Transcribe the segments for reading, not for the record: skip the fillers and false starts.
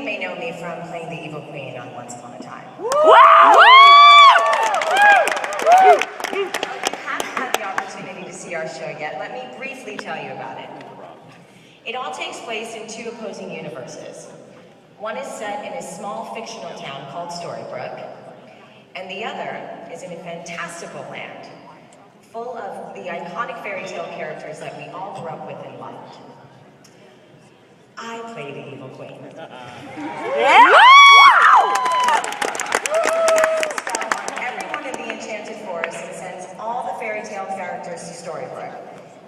you may know me from playing the evil queen on Once Upon a Time. If you haven't had the opportunity to see our show yet, let me briefly tell you about it. It all takes place in two opposing universes. One is set in a small fictional town called Storybrooke, and the other is in a fantastical land, full of the iconic fairy tale characters that we all grew up with and loved. I play the evil queen. Everyone in the Enchanted Forest and sends all the fairy tale characters to Storybrooke,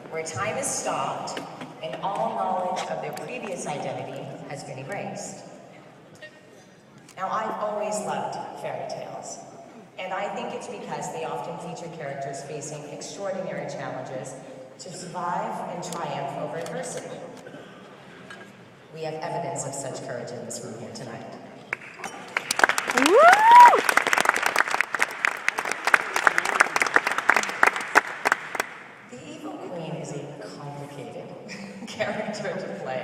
where time is stopped and all knowledge of their previous identity has been erased. Now, I've always loved fairy tales, and I think it's because they often feature characters facing extraordinary challenges to survive and triumph over adversity. We have evidence of such courage in this room here tonight. The Evil Queen is a complicated character to play,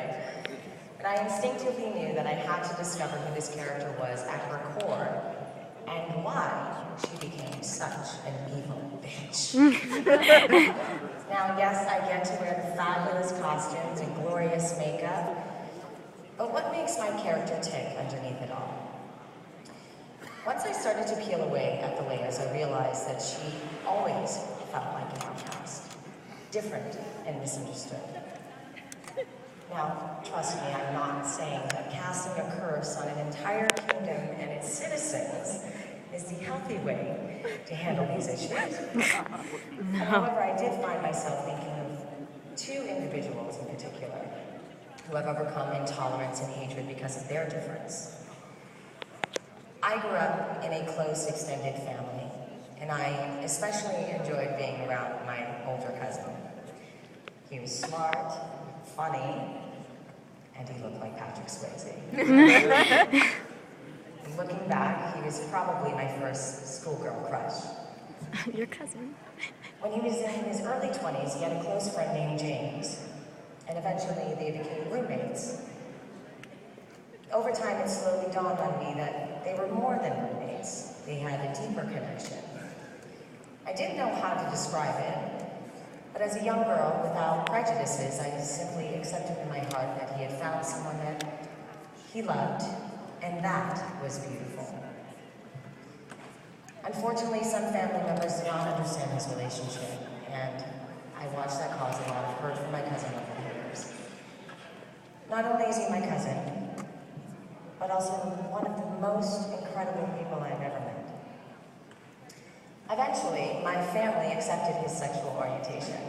but I instinctively knew that I had to discover who this character was at her core and why she became such an evil bitch. Now, yes, I get to wear the fabulous costumes and glorious makeup, but what makes my character tick underneath it all? Once I started to peel away at the layers, I realized that she always felt like an outcast, different and misunderstood. Now, trust me, I'm not saying that casting a curse on an entire kingdom and its citizens is the healthy way to handle these issues. However, I did find myself thinking of two individuals in particular who have overcome intolerance and hatred because of their difference. I grew up in a close, extended family, and I especially enjoyed being around my older cousin. He was smart, funny, and he looked like Patrick Swayze. Looking back, he was probably my first schoolgirl crush. Your cousin. When he was in his early 20s, he had a close friend named James, and eventually they became roommates. Over time, it slowly dawned on me that they were more than roommates. They had a deeper connection. I didn't know how to describe it, but as a young girl without prejudices, I simply accepted in my heart that he had found someone that he loved, and that was beautiful. Unfortunately, some family members did not understand this relationship, and I watched that cause a lot of hurt for my cousin over the years. Not only is he my cousin, but also one of the most incredible people I've ever met. Eventually, my family accepted his sexual orientation.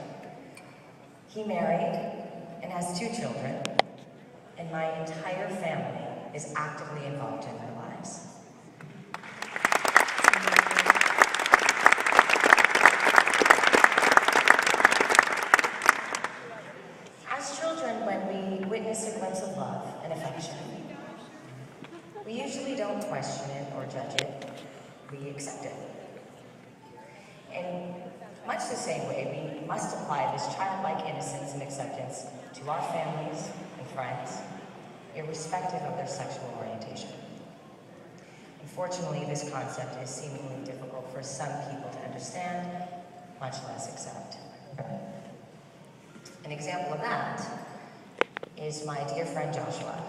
He married and has 2 children, and my entire family is actively involved in their lives. As children, when we witness a glimpse of love and affection, we usually don't question it or judge it, we accept it. In much the same way, we must apply this childlike innocence and acceptance to our families and friends, irrespective of their sexual orientation. Unfortunately, this concept is seemingly difficult for some people to understand, much less accept. An example of that is my dear friend Joshua,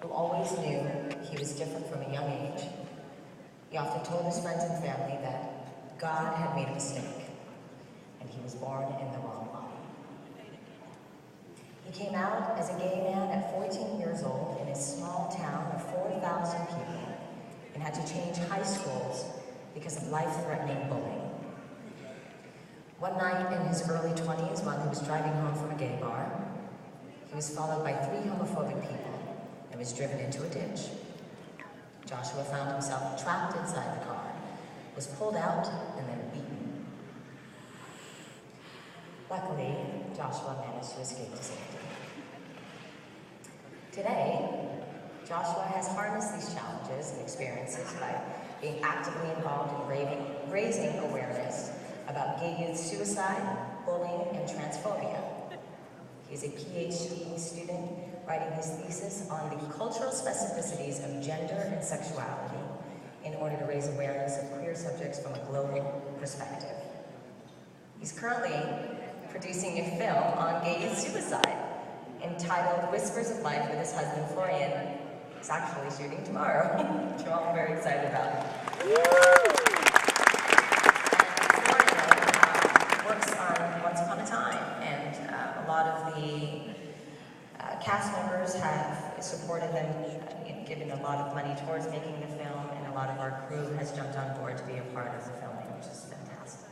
who always knew he was different from a young age. He often told his friends and family that God had made a mistake, and he was born in the wrong body. He came out as a gay man at 14 years old in a small town of 4,000 people and had to change high schools because of life-threatening bullying. One night in his early 20s, while he was driving home from a gay bar, he was followed by 3 homophobic people and was driven into a ditch. Joshua found himself trapped inside the car, was pulled out, and then beaten. Luckily, Joshua managed to escape to safety. Today, Joshua has harnessed these challenges and experiences by being actively involved in raising awareness about gay youth suicide, bullying, and transphobia. He's a PhD student writing his thesis on the cultural specificities of gender and sexuality in order to raise awareness of queer subjects from a global perspective. He's currently producing a film on gay suicide entitled Whispers of Life with his husband Florian. It's actually shooting tomorrow, which we're all very excited about. Works on Once Upon a Time, and a lot of the cast members have supported them, given a lot of money towards making the film, and a lot of our crew has jumped on board to be a part of the filming, which is fantastic.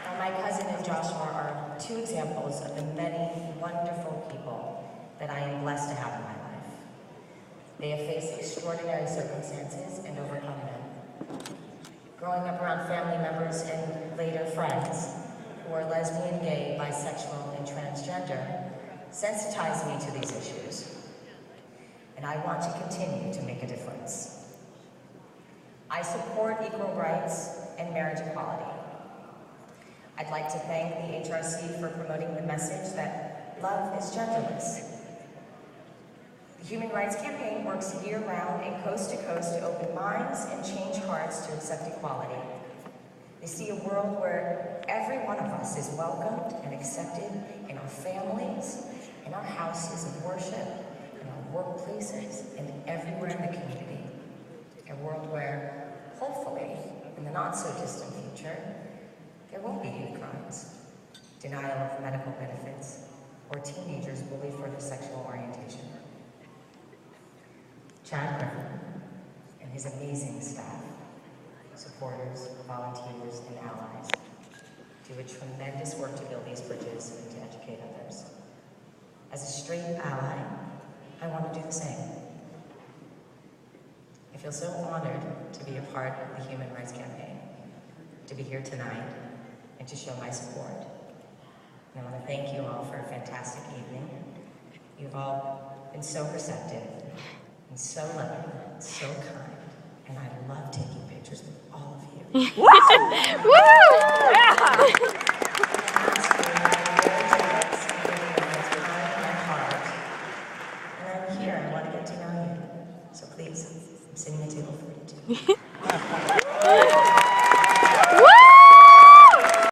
Now, my cousin and Joshua are two examples of the many wonderful people that I am blessed to have in my life. They have faced extraordinary circumstances and overcome them. Growing up around family members and later friends who are lesbian, gay, bisexual, and transgender sensitized me to these issues, and I want to continue to make a difference. I support equal rights and marriage equality. I'd like to thank the HRC for promoting the message that love is genderless. The Human Rights Campaign works year-round and coast-to-coast to open minds and change hearts to accept equality. They see a world where every one of us is welcomed and accepted in our families, in our houses of worship, in our workplaces, and everywhere in the community. A world where, hopefully, in the not-so-distant future, there won't be hate crimes, denial of medical benefits, or teenagers bullied for their sexual orientation. Chad Griffin and his amazing staff, supporters, volunteers, and allies do a tremendous work to build these bridges and to educate others. As a straight ally, I want to do the same. I feel so honored to be a part of the Human Rights Campaign, to be here tonight, and to show my support. And I want to thank you all for a fantastic evening. You've all been so receptive, and so loving, and so kind, and I love taking pictures with all of you. Woo! And I'm here, I want to get to know you. So please, I'm sitting at the table for you too.